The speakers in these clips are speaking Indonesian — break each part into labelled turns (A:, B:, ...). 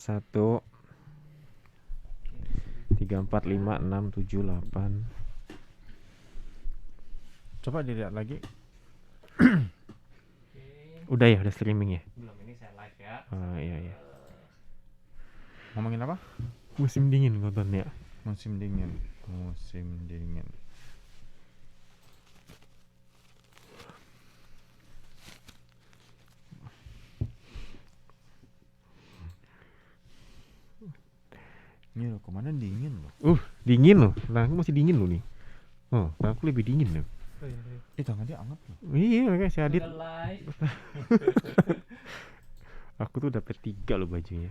A: 1 3 4 5 6 7 8.
B: Coba dilihat lagi.
A: Udah ya, udah streaming ya.
C: Belum, ini saya live ya.
A: Oh iya iya.
B: Ngomongin apa?
A: Musim dingin kontennya.
B: Musim dingin. Musim dingin. Ini loh, kemana dingin loh.
A: Dingin loh. Nah, aku masih dingin loh nih. Oh, aku lebih dingin loh.
B: Tangan dia anget loh.
A: Iya, makanya si Adit.
C: Udah live.
A: Aku tuh dapet 3 loh bajunya.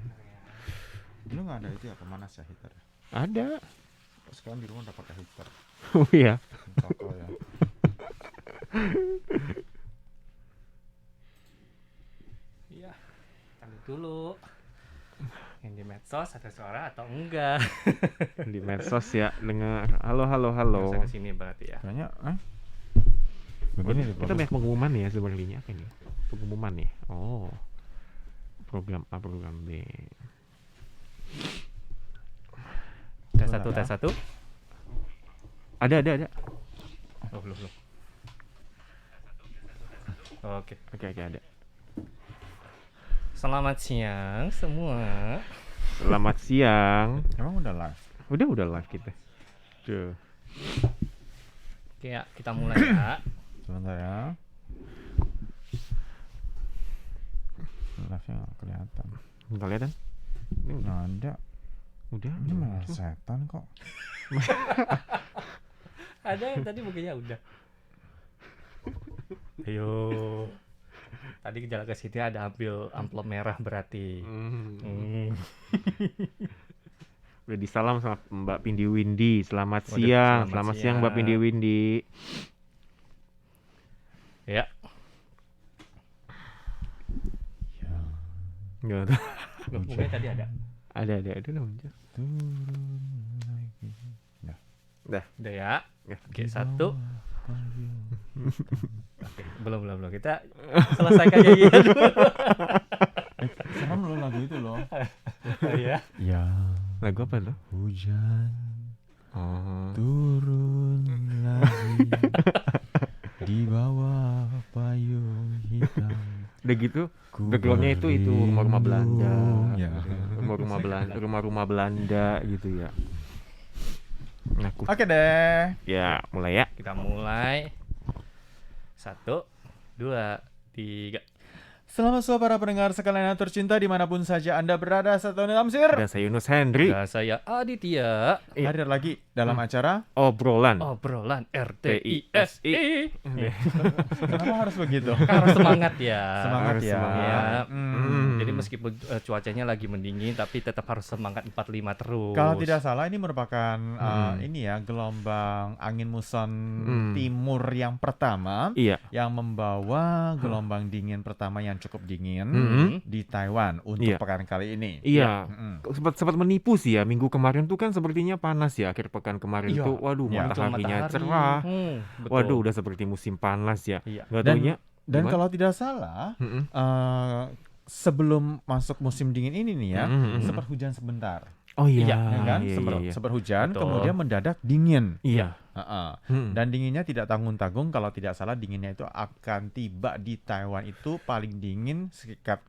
B: Lu nggak ada itu ya pemanas ya heater?
A: Ada.
B: Sekarang di rumah udah pakai heater.
A: Oh iya.
B: Toko ya.
C: Iya. Tadi dulu. Yang di medsos ada suara atau enggak?
A: Di medsos ya, dengar halo halo halo.
C: Saya kesini berarti ya.
B: Kayaknya begini nih.
A: Kita banyak pengumuman ya sebenarnya. Apa ini? Pengumuman ya. Oh. Program A, program B.
C: Tes satu, tes satu.
A: Ada.
C: Oh, belum. Oke.
A: Oke, ada.
C: Selamat siang semua.
A: Selamat siang.
B: Emang udah live?
A: Udah live kita. Tuh.
C: Oke ya, kita mulai ya.
B: Sebentar ya. Live-nya nggak kelihatan.
A: Enggak kelihatan? Ini udah.
B: Nggak ada.
A: Udah.
B: Ini malah setan kok.
C: Ada yang tadi mungkinnya udah. Ayo. Tadi jalan ke sini ada ambil amplop merah berarti.
A: Udah disalam sama Mbak Pindi Windy. Selamat
C: Waduh,
A: siang.
C: selamat
A: Selamat siang Mbak
C: siang.
A: Pindi Windy.
C: Ya.
A: Enggak
C: Loh, mungkin tadi ada.
A: ada udah muncul.
B: Turun lagi.
C: Udah ya. Oke, satu. Oke, belum. Kita selesaikan aja ya.
B: Serem loh lagu itu loh.
C: Oh iya.
B: Ya,
A: Lagu apa tuh?
B: hujan
A: Oh.
B: turun lagi di bawah payung hitam.
A: Udah gitu
B: Ku
A: backgroundnya itu rumah-rumah Belanda.
B: berlindung. Ya.
A: Rumah-rumah Belanda gitu ya. Nah,
B: Oke deh.
A: ya mulai ya.
C: Kita mulai. 1, 2, 3.
B: Selamat sore para pendengar sekalian yang tercinta dimanapun saja Anda berada. Satu Tamsir
A: Ada saya Yunus Hendri.
C: Dan saya Aditya.
B: hadir lagi dalam acara.
A: Obrolan.
C: Obrolan RTISI.
B: Kenapa harus begitu?
C: Harus semangat ya.
B: Semangat
A: Harus
B: ya.
A: semangat.
C: Jadi meskipun cuacanya lagi mendingin tapi tetap harus semangat 45 terus.
B: Kalau tidak salah ini merupakan ini ya gelombang angin muson timur yang pertama
A: Iya.
B: yang membawa gelombang dingin pertama yang cukup dingin di Taiwan untuk
A: Iya.
B: pekan kali ini.
A: Iya.
B: Mm-mm.
A: Sempat menipu sih ya. Minggu kemarin tuh kan sepertinya panas ya. Akhir pekan kemarin
B: Iya.
A: tuh waduh
B: Iya.
A: mataharinya cerah.
C: Betul.
A: Waduh udah seperti musim panas ya.
B: Iya.
A: Nggak
B: Dan,
A: taunya
B: dan
A: gimana?
B: kalau tidak salah
A: Mm-mm.
B: sebelum masuk musim dingin ini nih ya
A: Mm-mm.
B: sempat hujan sebentar,
A: Oh iya.
B: ya kan?
A: Iya, iya.
B: Sempat hujan,
C: Betul.
B: kemudian mendadak dingin.
A: Iya.
B: Heeh.
A: Hmm.
B: Dan dinginnya tidak tanggung-tanggung. Kalau tidak salah dinginnya itu akan tiba di Taiwan itu paling dingin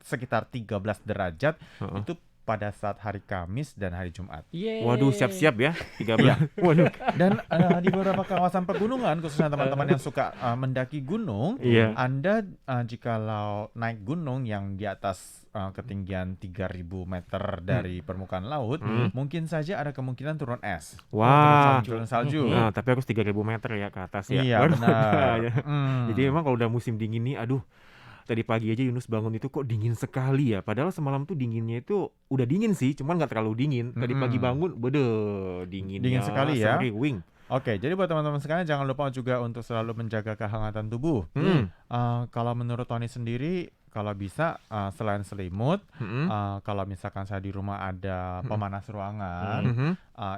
B: sekitar 13 derajat
A: Heeh.
B: itu pada saat hari Kamis dan hari Jumat.
C: Yeay.
A: Waduh siap-siap ya 13. Waduh.
B: Dan di beberapa kawasan pegunungan khususnya teman-teman yang suka mendaki gunung,
A: Iya.
B: Anda jikalau naik gunung yang di atas ketinggian 3.000 meter dari permukaan laut, mungkin saja ada kemungkinan turun es.
A: Wah.
B: Turun salju.
A: Nah, tapi harus 3.000 meter ya ke atas ya.
B: Iya,
A: Waduh,
B: benar.
A: bahaya. Jadi memang kalau udah musim dingin nih, aduh. Tadi pagi aja Yunus bangun itu kok dingin sekali ya. Padahal semalam tuh dinginnya itu udah dingin sih, cuman nggak terlalu dingin. Tadi pagi bangun, bedeh, dinginnya
B: Dingin sekali ya.
A: seriwing.
B: Oke, jadi buat teman-teman sekalian jangan lupa juga untuk selalu menjaga kehangatan tubuh. Kalau menurut Tony sendiri, kalau bisa selain selimut, kalau misalkan saya di rumah ada pemanas ruangan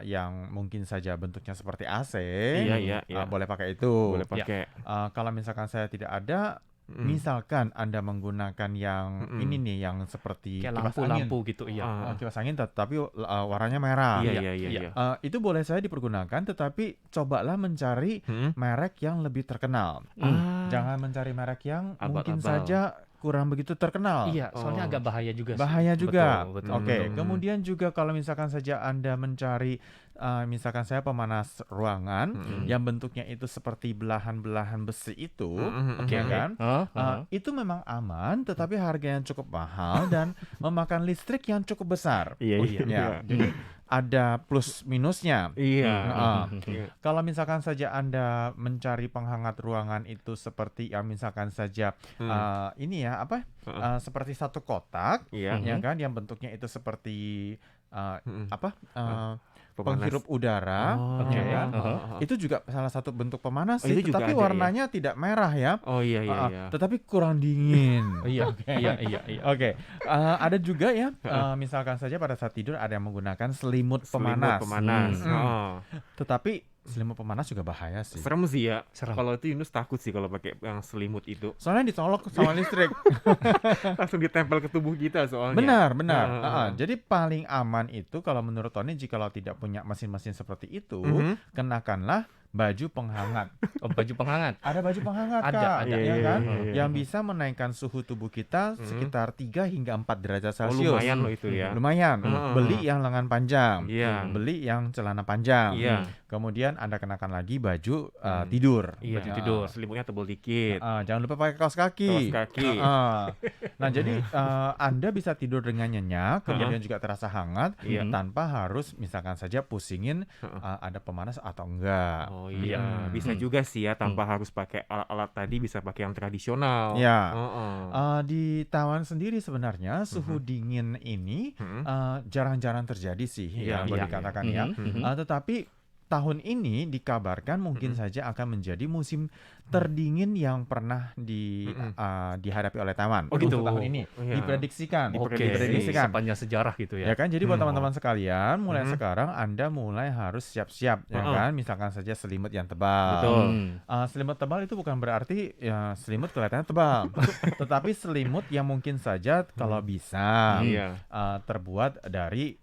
B: yang mungkin saja bentuknya seperti AC,
A: Iya.
B: boleh pakai itu.
A: Boleh pakai.
B: Kalau misalkan saya tidak ada, misalkan Anda menggunakan yang ini nih, yang seperti
C: Kayak
B: kipas angin.
C: lampu-lampu gitu, iya.
B: Kipas angin tetapi warnanya merah.
A: Iya.
B: Itu boleh saya dipergunakan, tetapi cobalah mencari merek yang lebih terkenal. Jangan mencari merek yang mungkin
A: Abal-abal.
B: saja kurang begitu terkenal.
C: Iya, soalnya agak bahaya juga sih.
B: Bahaya juga.
C: Betul, betul.
B: Oke,
A: betul.
B: kemudian juga kalau misalkan saja Anda mencari misalkan saya pemanas ruangan yang bentuknya itu seperti belahan-belahan besi itu,
C: Oke,
B: ya kan?
C: Heeh.
B: Itu memang aman, tetapi harganya cukup mahal dan memakan listrik yang cukup besar.
A: Iya.
B: Ya, jadi ada plus minusnya.
A: Iya.
B: Kalau misalkan saja Anda mencari penghangat ruangan itu seperti yang misalkan saja ini ya apa? Seperti satu kotak,
A: Iya.
B: ya kan? Yang bentuknya itu seperti apa?
A: Pemanas.
B: Penghirup udara,
A: Oh,
B: ya kan?
C: Heeh.
B: Itu juga salah satu bentuk pemanas
A: Oh,
B: sih,
A: itu juga
B: tetapi
A: ada ya?
B: warnanya tidak merah ya.
A: Oh iya.
B: Tetapi kurang dingin.
C: Iya,
B: Oke.
C: iya.
B: Oke, ada juga ya, misalkan saja pada saat tidur ada yang menggunakan selimut pemanas.
A: Pemanas.
B: Hmm.
A: Oh.
B: Tetapi selimut pemanas juga bahaya sih.
A: Serem sih ya.
C: Serem.
A: Kalau itu Yunus takut sih kalau pakai yang selimut itu.
B: Soalnya ditolak sama listrik.
A: Langsung ditempel ke tubuh kita soalnya.
B: Benar.
A: Heeh.
B: Jadi paling aman itu kalau menurut Tony, jikalau tidak punya mesin-mesin seperti itu, kenakanlah baju penghangat.
C: Oh, baju penghangat.
B: Ada baju penghangat,
C: Ada,
B: Kak,
C: ada.
B: ya kan?
A: Iya.
B: Yang bisa menaikkan suhu tubuh kita sekitar 3 hingga 4 derajat
A: Oh,
B: Celcius.
A: lumayan loh itu ya.
B: Lumayan.
A: Heeh.
B: Beli yang lengan panjang.
A: Iya.
B: Beli yang celana panjang.
A: Iya.
B: Kemudian Anda kenakan lagi baju tidur.
C: Iya.
B: Baju
C: tidur.
A: Selimutnya tebal dikit.
B: Jangan lupa pakai kaos kaki.
A: Kaos kaki.
B: Nah, jadi Anda bisa tidur dengan nyenyak, kemudian juga terasa hangat,
A: Iya.
B: tanpa harus misalkan saja pusingin ada pemanas atau enggak.
A: Oh iya, bisa juga sih ya tanpa harus pakai alat-alat tadi, bisa pakai yang tradisional.
B: Ya.
A: Heeh.
B: Di Taiwan sendiri sebenarnya suhu dingin ini jarang-jarang terjadi sih,
A: Iya,
B: yang boleh
C: iya.
B: dikatakan ya. Tetapi tahun ini dikabarkan mungkin saja akan menjadi musim terdingin yang pernah dihadapi oleh Taiwan.
C: Oh, gitu.
B: Untuk tahun ini
A: Iya.
B: diprediksikan.
C: Oke,
B: Diprediksikan.
C: sepanjang sejarah gitu
B: Ya
C: ya.
B: kan, jadi buat teman-teman sekalian, mulai sekarang Anda mulai harus siap-siap, ya
A: Heeh.
B: kan? Misalkan saja selimut yang tebal.
A: Betul.
B: Selimut tebal itu bukan berarti ya selimut kelihatannya tebal, tetapi selimut yang mungkin saja kalau bisa
A: Iya.
B: terbuat dari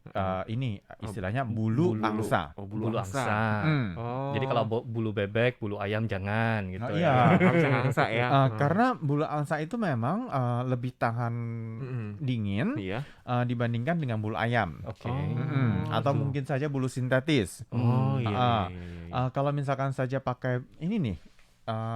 B: ini istilahnya bulu angsa.
A: Oh,
C: Bulu angsa.
B: Hmm.
A: Oh.
C: Jadi kalau bulu bebek, bulu ayam jangan gitu
B: Oh,
C: ya.
B: iya.
A: harus yang angsa ya.
B: Karena bulu angsa itu memang lebih tahan dingin
A: Iya.
B: dibandingkan dengan bulu ayam.
C: Oke.
B: Atau
A: gitu.
B: mungkin saja bulu sintetis.
A: Oh iya.
B: Ah.
A: iya.
B: Kalau misalkan saja pakai ini nih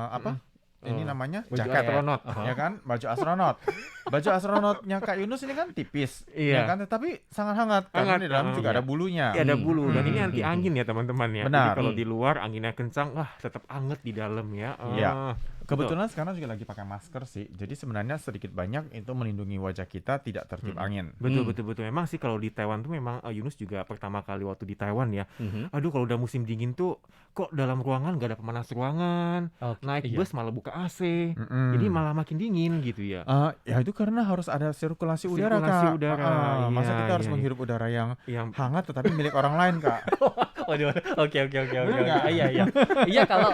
B: apa? Ini
A: Oh.
B: namanya
A: Baju
B: jaket,
A: astronot.
B: ya kan? Baju astronot. Baju astronotnya Kak Yunus ini kan tipis,
A: Iya.
B: ya kan? Tetapi sangat hangat karena
A: Hangat,
B: di dalam juga
A: iya.
B: ada bulunya.
A: Iya, ada bulu dan ini
B: Hmm.
A: anti angin ya teman-teman ya.
B: Benar.
A: Jadi kalau di luar anginnya kencang, tetap anget di dalam ya.
B: Iya.
A: Betul.
B: Kebetulan sekarang juga lagi pakai masker sih. Jadi sebenarnya sedikit banyak itu melindungi wajah kita tidak tertiup angin.
A: Betul. Memang sih kalau di Taiwan tuh memang Yunus juga pertama kali waktu di Taiwan ya. Aduh, kalau udah musim dingin tuh kok dalam ruangan gak ada pemanas ruangan.
C: Oke,
A: Naik
C: iya.
A: bus malah buka AC. Jadi malah makin dingin gitu ya.
B: Ya itu karena harus ada sirkulasi udara,
A: Sirkulasi
B: Kak.
A: udara,
B: Masa
A: iya,
B: kita harus
A: iya.
B: menghirup udara yang
A: Yang
B: hangat tetapi milik orang lain, Kak.
C: Waduh, oke.
B: Bener nggak?
C: Iya. Iya, kalau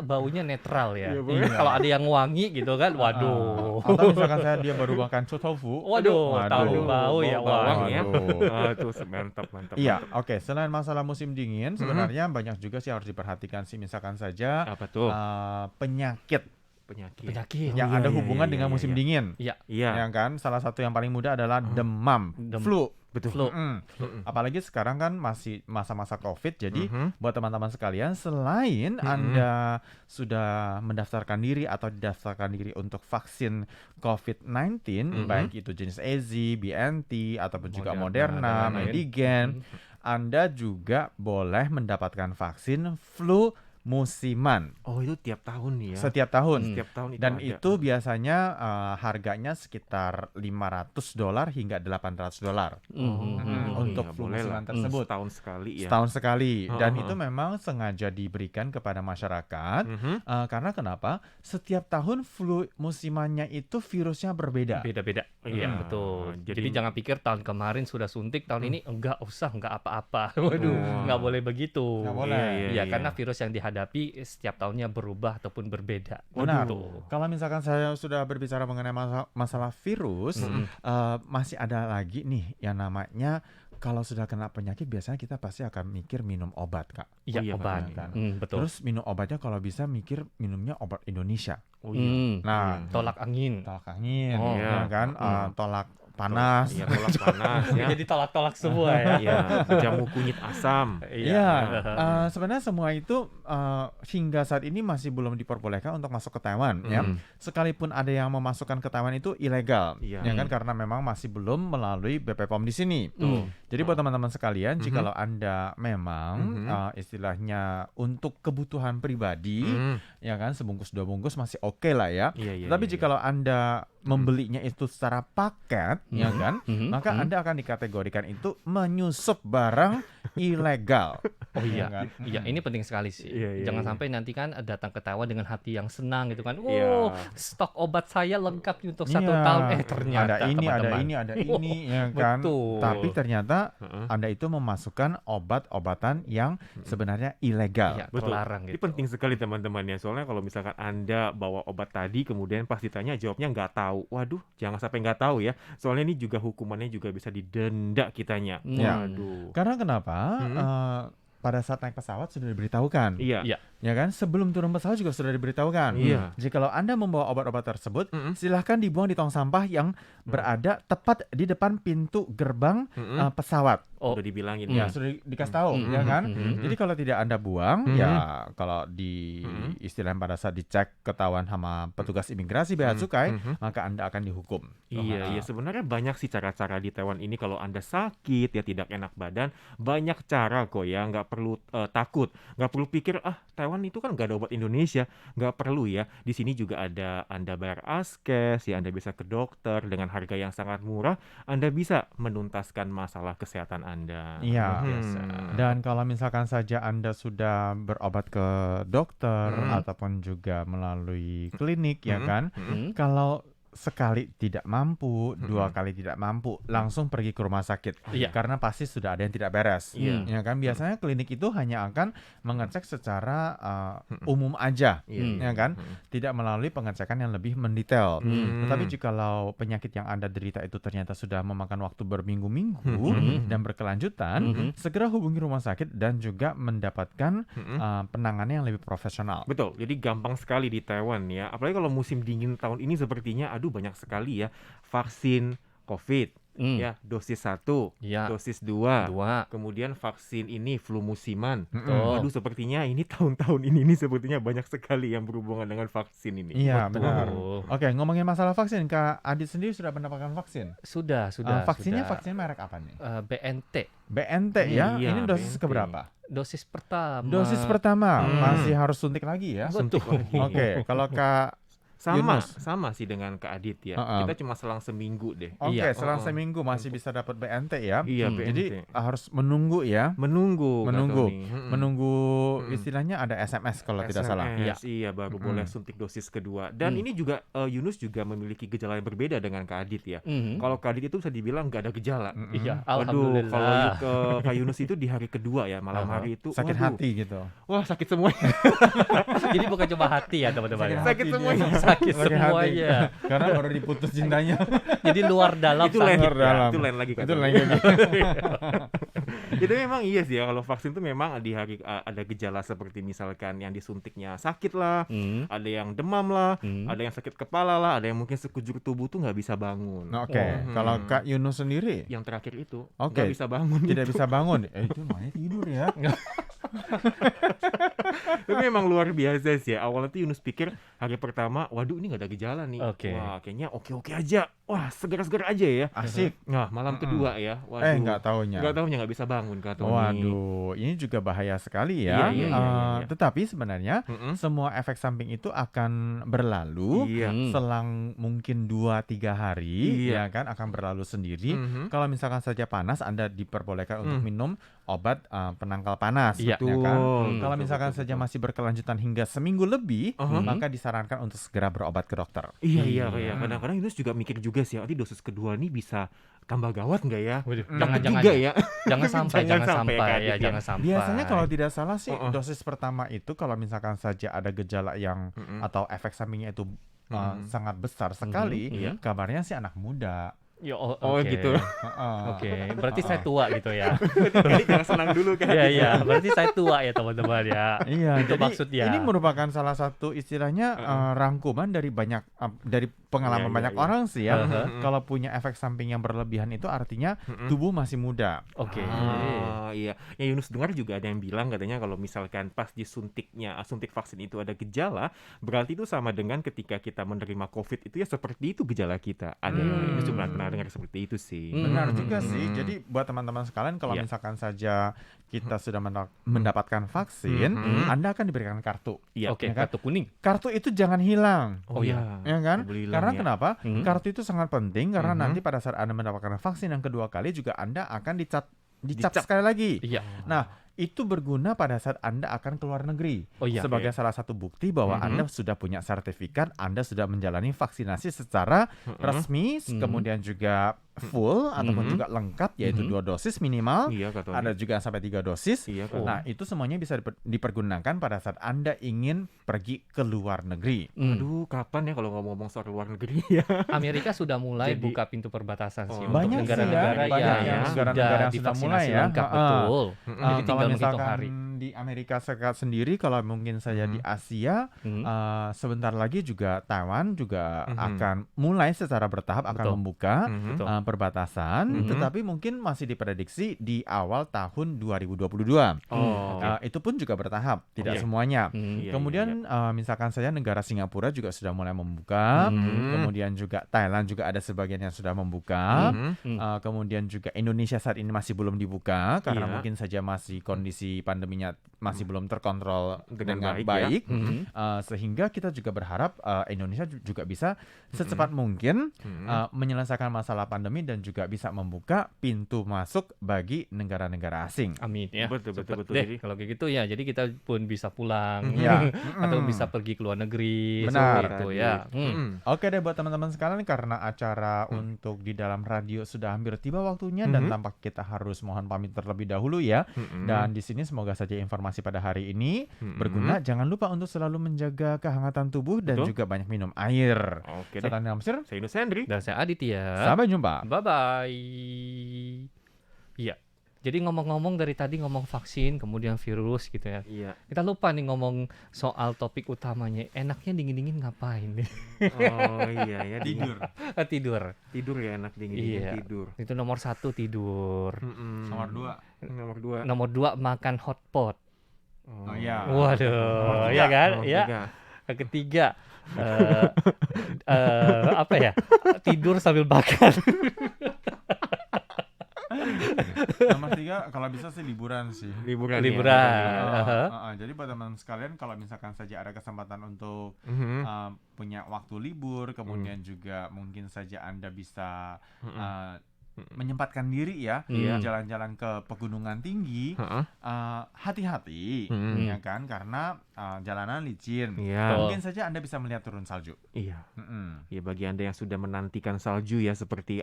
C: baunya netral ya.
A: Iya, boleh.
C: Kalau ada yang wangi gitu kan, waduh.
B: Atau misalkan dia baru makan tofu.
C: Waduh, tahu bau ya,
A: bawang ya.
B: Waduh.
A: Tuh mantap.
B: Iya, oke. Selain masalah musim dingin, sebenarnya banyak juga sih harus diperhatikan sih. Misalkan saja
A: Apa tuh?
B: penyakit
C: Penyakit.
B: yang
A: iya,
B: ada
A: iya,
B: hubungan
A: iya,
B: dengan
A: iya,
B: musim
A: iya.
B: dingin.
C: Iya.
A: Iya.
B: Ya kan? Salah satu yang paling mudah adalah demam, flu.
A: Betul.
C: Flu.
B: Apalagi sekarang kan masih masa-masa COVID. Jadi buat teman-teman sekalian, selain Anda sudah mendaftarkan diri atau didaftarkan diri untuk vaksin COVID-19, baik itu jenis AZ, BNT ataupun juga Moderna,
C: dan lain-lain.
B: Medigen, Anda juga boleh mendapatkan vaksin flu musiman
A: Oh, itu tiap tahun nih ya.
B: setiap tahun.
A: Setiap tahun itu
B: Dan
A: ada.
B: itu biasanya harganya sekitar $500 hingga $800 untuk
A: iya,
B: flu
A: boleh
B: musiman
A: lah.
B: tersebut.
A: Setahun sekali ya.
B: Setahun sekali. Dan
A: Heeh.
B: itu memang sengaja diberikan kepada masyarakat.
A: Mhm.
B: Karena kenapa? Setiap tahun flu musimannya itu virusnya berbeda.
C: Beda-beda.
A: Iya.
C: Betul. Jadi
A: Jadi
C: jangan pikir tahun kemarin sudah suntik, tahun ini enggak usah, enggak apa-apa. Waduh, enggak boleh begitu.
B: Nggak boleh.
C: Iya, karena virus yang dihadapi setiap tahunnya berubah ataupun berbeda.
B: Benar.
C: Begitu.
B: Kalau misalkan saya sudah berbicara mengenai masalah virus, masih ada lagi nih yang namanya kalau sudah kena penyakit biasanya kita pasti akan mikir minum obat, Kak.
C: Iya,
A: iya,
C: obat.
B: kan.
C: Betul.
B: Terus minum obatnya kalau bisa mikir minumnya obat Indonesia.
A: oh iya.
B: Nah,
C: Tolak angin.
B: tolak angin,
C: Oh,
B: ya
A: iya.
B: kan, tolak panas.
A: Iya, tolak panas ya.
C: Jadi tolak-tolak semua ya.
A: Iya, jamu kunyit asam.
B: Iya, sebenarnya semua itu hingga saat ini masih belum diperbolehkan untuk masuk ke Taiwan ya. Sekalipun ada yang memasukkan ke Taiwan itu ilegal,
A: Iya.
B: ya kan karena memang masih belum melalui BPOM di sini. Jadi buat teman-teman sekalian, jikalau Anda memang istilahnya untuk kebutuhan pribadi, ya kan sebungkus dua bungkus masih oke lah ya.
A: Iya, iya.
B: Tetapi
A: iya.
B: jikalau Anda membelinya itu secara paket, ya kan, maka Anda akan dikategorikan itu menyusup barang ilegal.
C: Oh iya,
B: Ya kan?
C: iya ini penting sekali sih.
A: Iya, iya,
C: Jangan
A: iya.
C: sampai nanti kan datang ke Taiwan dengan hati yang senang gitu kan.
A: Iya.
C: Stok obat saya lengkap nih untuk
B: Iya,
C: 1 tahun. Ternyata
B: ada ini,
C: teman-teman.
B: ada ini, ya kan.
C: Betul.
B: Tapi ternyata
A: Heeh.
B: Anda itu memasukkan obat-obatan yang sebenarnya ilegal.
C: Iya,
A: Betul.
C: terlarang
A: Ini
C: gitu.
A: penting sekali teman-teman ya. Soalnya kalau misalkan Anda bawa obat tadi kemudian pas ditanya jawabnya nggak tahu. Waduh, jangan sampai nggak tahu ya. Soalnya ini juga hukumannya juga bisa didenda kitanya.
B: Ya.
A: Waduh.
B: Karena kenapa? Pada saat naik pesawat sudah diberitahukan,
A: Iya.
C: Iya.
B: ya kan? Sebelum turun pesawat juga sudah diberitahukan.
A: Iya.
B: Jikalau Anda membawa obat-obat tersebut, silahkan dibuang di tong sampah yang berada tepat di depan pintu gerbang pesawat.
C: Oh.
A: Udah dibilangin
B: Ya,
A: ya.
B: sudah dikasih tahu, ya kan? Jadi kalau tidak Anda buang, ya kalau di istilahnya pada saat dicek ketahuan sama petugas imigrasi bea cukai, maka Anda akan dihukum.
A: Iya, iya sebenarnya banyak sih cara-cara di Taiwan ini kalau Anda sakit ya tidak enak badan, banyak cara kok ya, nggak perlu takut, nggak perlu pikir Taiwan itu kan nggak ada obat Indonesia, nggak perlu ya. Di sini juga ada Anda bayar askes ya, Anda bisa ke dokter dengan harga yang sangat murah, Anda bisa menuntaskan masalah kesehatan Anda.
B: Iya.
A: Luar biasa.
B: Dan kalau misalkan saja Anda sudah berobat ke dokter ataupun juga melalui klinik, ya kan? Kalau sekali tidak mampu, dua kali tidak mampu, langsung pergi ke rumah sakit.
C: Iya.
B: Karena pasti sudah ada yang tidak beres.
A: Iya.
B: Ya kan biasanya klinik itu hanya akan mengecek secara umum aja,
A: Iya.
B: ya kan? Tidak melalui pengecekan yang lebih mendetail. Tetapi jikalau penyakit yang Anda derita itu ternyata sudah memakan waktu berminggu-minggu dan berkelanjutan, segera hubungi rumah sakit dan juga mendapatkan penanganan yang lebih profesional.
A: Betul, jadi gampang sekali di Taiwan ya. Apalagi kalau musim dingin tahun ini sepertinya, aduh banyak sekali ya vaksin COVID ya, dosis 1,
C: Iya.
A: dosis 2,
C: 2.
A: kemudian vaksin ini flu musiman.
C: Betul.
A: Aduh sepertinya ini tahun-tahun ini sepertinya banyak sekali yang berhubungan dengan vaksin ini.
B: Iya,
C: Betul.
B: benar. Oke, ngomongin masalah vaksin, Kak Adit sendiri sudah mendapatkan vaksin?
C: Sudah.
B: Vaksinnya
C: sudah.
B: vaksin merek apa nih?
C: BNT.
B: BNT ya?
A: Iya,
B: Ini dosis
A: BNT.
B: keberapa?
C: Dosis pertama.
B: Dosis pertama, masih harus suntik lagi ya?
C: Betul.
B: Oke, kalau Kak
A: Sama,
B: Yunus.
A: sama sih dengan Kak Adit ya.
B: Heeh.
A: Kita cuma selang seminggu deh.
B: Oke,
C: Iya.
B: selang seminggu masih bisa dapat BNT ya?
A: Iya,
B: Jadi
A: BNT.
B: harus menunggu ya?
A: Menunggu, Kak
B: Menunggu.
A: Tony.
B: Menunggu istilahnya ada SMS kalau tidak salah.
A: SMS, iya baru boleh suntik dosis kedua. Dan ini juga Yunus juga memiliki gejala yang berbeda dengan Kak Adit ya. Kalau Kak Adit itu bisa dibilang nggak ada gejala.
C: Iya,
A: Waduh,
C: alhamdulillah.
A: kalau Kak Yunus itu di hari kedua ya, malam hari itu
B: Sakit
A: waduh,
B: hati gitu.
A: wah sakit semuanya.
C: Jadi bukan cuma hati ya teman-teman.
B: Sakit
A: Sakit
B: hati
A: semuanya.
B: dia.
C: Sakit
B: Sakit hati.
C: semuanya.
B: Karena baru diputus cintanya.
C: Jadi luar dalam
A: Itu lain,
C: sakit.
B: luar dalam.
A: itu lain lagi Kak
B: Itu
A: Tony.
B: lagi.
A: Jadi memang iya sih ya, kalau vaksin tuh memang di hari ada gejala seperti misalkan yang disuntiknya sakit lah, ada yang demam lah, ada yang sakit kepala lah, ada yang mungkin sekujur tubuh tuh nggak bisa bangun.
B: Nah, oke, kalau Kak Yunus sendiri
A: Yang terakhir itu
B: Oke.
A: nggak bisa bangun.
B: tidak bisa bangun. Itu namanya tidur ya.
A: Tapi memang luar biasa sih ya. Awalnya tuh Yunus pikir hari pertama, waduh ini nggak ada gejala nih.
C: Oke.
A: Wah kayaknya oke-oke aja. Wah segar-segar aja ya.
B: Asik.
A: Nah malam kedua ya, waduh.
B: Nggak taunya.
A: Nggak taunya nggak bisa bangun Kak Tony.
B: Waduh, ini juga bahaya sekali ya.
A: Iya.
B: Tetapi sebenarnya semua efek samping itu akan berlalu
A: Iya.
B: selang mungkin 2-3 hari,
A: Iya.
B: ya kan akan berlalu sendiri. Kalau misalkan saja panas, Anda diperbolehkan untuk minum obat penangkal panas,
C: Iya.
B: ya kan.
A: Betul,
B: Kalau
A: betul,
B: misalkan
A: betul,
B: saja masih berkelanjutan hingga seminggu lebih,
A: Aha.
B: maka disarankan untuk segera berobat ke dokter.
A: Iya,
C: Iya.
A: kadang-kadang Yunus juga mikir juga sih, nanti dosis kedua nih bisa tambah gawat nggak ya?
C: Waduh,
B: Hmm.
C: jangan
A: Takut
C: jangan
A: juga
C: ya.
A: ya.
C: Jangan sampai,
A: Jangan
C: jangan
A: sampai
C: sampai
A: kan,
C: ya,
A: ya.
C: jangan sampai.
B: Biasanya kalau tidak salah sih
A: Heeh.
B: dosis pertama itu kalau misalkan saja ada gejala yang
A: Mm-mm.
B: atau efek sampingnya itu
A: Mm-mm.
B: sangat besar sekali,
A: Iya.
B: kabarnya sih anak muda.
C: Ya,
A: Oh,
C: oke.
A: gitu.
B: Heeh.
C: Oke, berarti saya tua gitu ya.
A: Jadi jangan senang dulu kan.
C: Iya, iya, berarti saya tua ya teman-teman ya.
B: Iya,
C: Itu
B: jadi
C: maksudnya.
B: ini merupakan salah satu istilahnya
A: Heeh.
B: rangkuman dari banyak dari pengalaman
A: Iya,
B: banyak
A: iya.
B: orang sih ya.
C: Heeh.
B: Kalau punya efek samping yang berlebihan itu artinya
A: Mm-mm.
B: tubuh masih muda.
C: Oke.
A: Iya. Ya Yunus dengar juga ada yang bilang katanya kalau misalkan pas suntik vaksin itu ada gejala, berarti itu sama dengan ketika kita menerima COVID itu ya seperti itu gejala kita. Ada yang Yunus juga pernah dengar seperti itu sih.
B: Benar
C: Hmm.
B: juga sih. Jadi buat teman-teman sekalian kalau
A: Iya.
B: misalkan saja kita sudah mendapatkan vaksin,
A: Mhm.
B: Anda akan diberikan kartu.
A: Iya.
C: Oke,
B: ya kan?
C: kartu kuning.
B: Kartu itu jangan hilang.
A: Oh
C: iya.
B: Ya kan?
A: Nggak boleh hilang
B: Karena
A: ya.
B: kenapa?
C: Mhm.
B: Kartu itu sangat penting karena
A: Mhm.
B: nanti pada saat Anda mendapatkan vaksin yang kedua kali juga Anda akan dicap
A: Dicap.
B: sekali lagi.
C: Iya.
B: Nah, itu berguna pada saat Anda akan keluar negeri.
C: Oh iya.
B: Sebagai salah satu bukti bahwa
A: Mhm.
B: Anda sudah punya sertifikat, Anda sudah menjalani vaksinasi secara
A: Heeh.
B: resmi,
C: Mhm.
B: kemudian juga full ataupun
A: Mhm.
B: juga lengkap, yaitu
C: Mhm.
B: 2 dosis minimal.
A: Iya kata
B: Ada juga sampai 3 dosis.
A: Iya
C: Oh.
A: kata.
B: Nah, itu semuanya bisa dipergunakan pada saat Anda ingin pergi ke luar negeri.
A: Aduh, kapan ya kalau ngomong-ngomong soal luar negeri ya?
C: Amerika sudah mulai
A: Jadi-
C: buka pintu perbatasan sih
A: Oh,
C: untuk
B: banyak sih ya,
C: negara-negara
B: banyak
C: ya,
A: yang
B: negara-negara yang sudah mulai
C: divaksinasi
B: ya.
C: lengkap,
B: Ha-ha.
C: betul.
A: Mm-mm.
C: Jadi
B: Kalau
C: tinggal menghitung
B: misalkan
C: hari.
B: di Amerika Serikat sendiri, kalau mungkin saja di Asia,
C: Hmm.
B: sebentar lagi juga Taiwan juga
A: Mhm.
B: akan mulai secara bertahap akan
C: Betul.
B: membuka
A: Mhm.
C: Betul.
B: perbatasan,
A: Mhm.
B: tetapi mungkin masih diprediksi di awal tahun 2022.
A: Oh,
B: Itu pun juga bertahap, tidak
A: Oke.
B: semuanya.
C: Hmm.
A: Iya,
B: Kemudian misalkan saja negara Singapura juga sudah mulai membuka,
C: Mhm.
B: kemudian juga Thailand juga ada sebagian yang sudah membuka.
A: Mhm.
B: Kemudian juga Indonesia saat ini masih belum dibuka karena
A: Iya.
B: mungkin saja masih kondisi pandeminya masih belum terkontrol
A: Dengan
B: dengan
A: baik ya.
B: baik.
C: Mhm.
B: Sehingga kita juga berharap Indonesia juga bisa secepat mungkin
A: Mhm.
B: menyelesaikan masalah pandemi dan juga bisa membuka pintu masuk bagi negara-negara asing.
C: Amin ya.
A: Betul, betul,
C: Cepet
A: betul.
C: deh,
A: Jadi-
C: kalau kayak gitu ya. Jadi kita pun bisa pulang
B: Ya.
C: atau
B: Mm.
C: bisa pergi ke luar negeri.
B: Benar.
C: Seperti itu ya.
B: Oke deh buat teman-teman sekalian, karena acara untuk di dalam radio sudah hampir tiba waktunya dan tampak kita harus mohon pamit terlebih dahulu ya.
A: Mhm.
B: Dan di sini semoga saja informasi pada hari ini
A: Mhm.
B: berguna. Jangan lupa untuk selalu menjaga kehangatan tubuh dan
A: Betul.
B: juga banyak minum air.
A: Oke deh.
B: Saya Tani Amsir,
A: Saya Yunus Hendri.
C: Dan saya Aditya.
B: sampai jumpa.
C: Bye bye. Iya. Jadi ngomong-ngomong dari tadi ngomong vaksin, kemudian virus gitu ya.
A: Iya.
C: Kita lupa nih ngomong soal topik utamanya. Enaknya dingin-dingin ngapain nih?
A: Oh iya ya.
B: Tidur.
C: Tidur.
A: Tidur ya enak dingin
C: Iya.
A: tidur.
C: Itu nomor 1 tidur.
A: Mm-mm.
B: Nomor 2.
A: Nomor 2.
C: Nomor 2 makan hotpot.
B: Oh iya.
C: Waduh,
B: Nomor
C: ya
B: tiga.
C: kan?
A: Nomor
C: Ya.
A: 3.
C: Yang ketiga apa ya? Tidur sambil makan.
B: Nomor 3 kalau bisa sih liburan sih.
A: Liburan.
C: Liburan.
A: Ya.
C: Aha.
B: Jadi buat teman sekalian kalau misalkan saja ada kesempatan untuk
A: Mhm.
B: punya waktu libur, kemudian juga mungkin saja Anda bisa
A: Mhm.
B: menyempatkan diri ya,
C: Iya.
B: jalan-jalan ke pegunungan tinggi,
A: Heeh.
B: hati-hati,
A: Mhm.
B: ya kan, karena jalanan licin.
A: Iya.
B: Mungkin saja Anda bisa melihat turun salju.
A: Iya.
B: Mm-mm.
A: Ya bagi Anda yang sudah menantikan salju ya seperti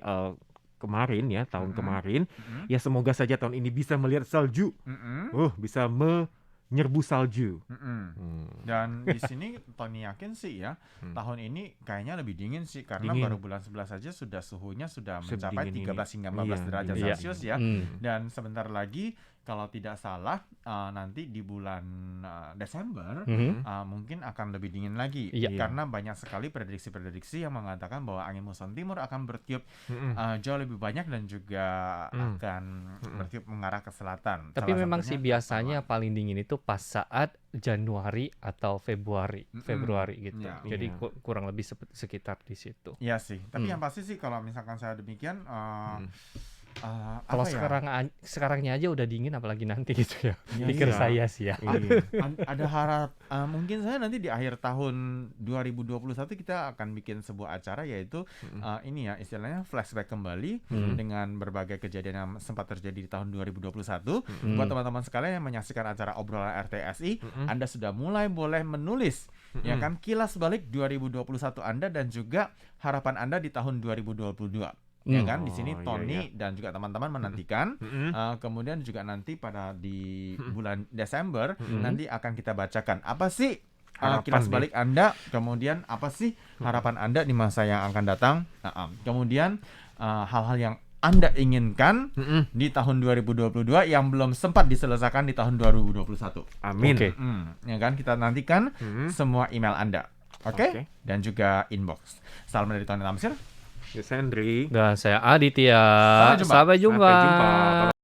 A: kemarin ya, tahun
B: Mhm.
A: kemarin,
B: Mm-mm.
A: ya semoga saja tahun ini bisa melihat salju.
B: Mm-mm.
A: Bisa menyerbu salju.
B: Mm-mm.
A: Hmm.
B: Dan di sini Tony yakin sih ya,
A: Hmm.
B: tahun ini kayaknya lebih dingin sih karena
A: Dingin.
B: baru bulan 11 saja sudah suhunya sudah mencapai
A: Sedingin ini.
B: 13 hingga 14
A: Iya,
B: derajat
C: iya.
B: Celcius ya.
C: Hmm.
B: Dan sebentar lagi kalau tidak salah nanti di bulan Desember
C: Mhm.
B: mungkin akan lebih dingin lagi.
C: Iya.
B: Karena banyak sekali prediksi-prediksi yang mengatakan bahwa angin muson timur akan bertiup
A: Mm-mm.
B: jauh lebih banyak dan juga
A: Hmm.
B: akan bertiup mengarah ke selatan.
C: Tapi
B: Salah
C: memang sih
B: satunya
C: biasanya paling dingin itu pas saat Januari atau Februari gitu.
B: Iya.
C: Jadi
A: Iya.
C: kurang lebih sekitar di situ.
B: Iya sih, tapi
C: Hmm.
B: yang pasti sih kalau misalkan saya demikian
C: Kalau
B: apa ya?
C: sekarangnya aja udah dingin apalagi nanti gitu ya.
B: Iya,
C: Pikir
A: iya.
C: saya sih ya.
A: Iya.
B: Ada harap mungkin saya nanti di akhir tahun 2021 kita akan bikin sebuah acara yaitu ini ya istilahnya flashback kembali dengan berbagai kejadian yang sempat terjadi di tahun 2021. Buat teman-teman sekalian yang menyaksikan acara obrolan RTSI, Anda sudah mulai boleh menulis ya kan kilas balik 2021 Anda dan juga harapan Anda di tahun 2022. Ya kan di sini
A: Oh, iya,
B: Tony
A: iya.
B: dan juga teman-teman menantikan. Kemudian juga nanti pada di bulan Desember nanti akan kita bacakan apa sih
A: Harapan
B: kilas
A: nih.
B: balik Anda, kemudian apa sih harapan Anda di masa yang akan datang. Kemudian hal-hal yang Anda inginkan di tahun 2022 yang belum sempat diselesaikan di tahun 2021.
A: Amin.
C: Oke.
B: Ya kan kita nantikan semua email Anda. Oke?
A: Oke.
B: Dan juga inbox. Salam dari Tony Tamsir.
A: Ya, Sandri.
C: Dan saya Aditya.
B: Sampai jumpa.
C: Sampai jumpa.
A: Sampai jumpa.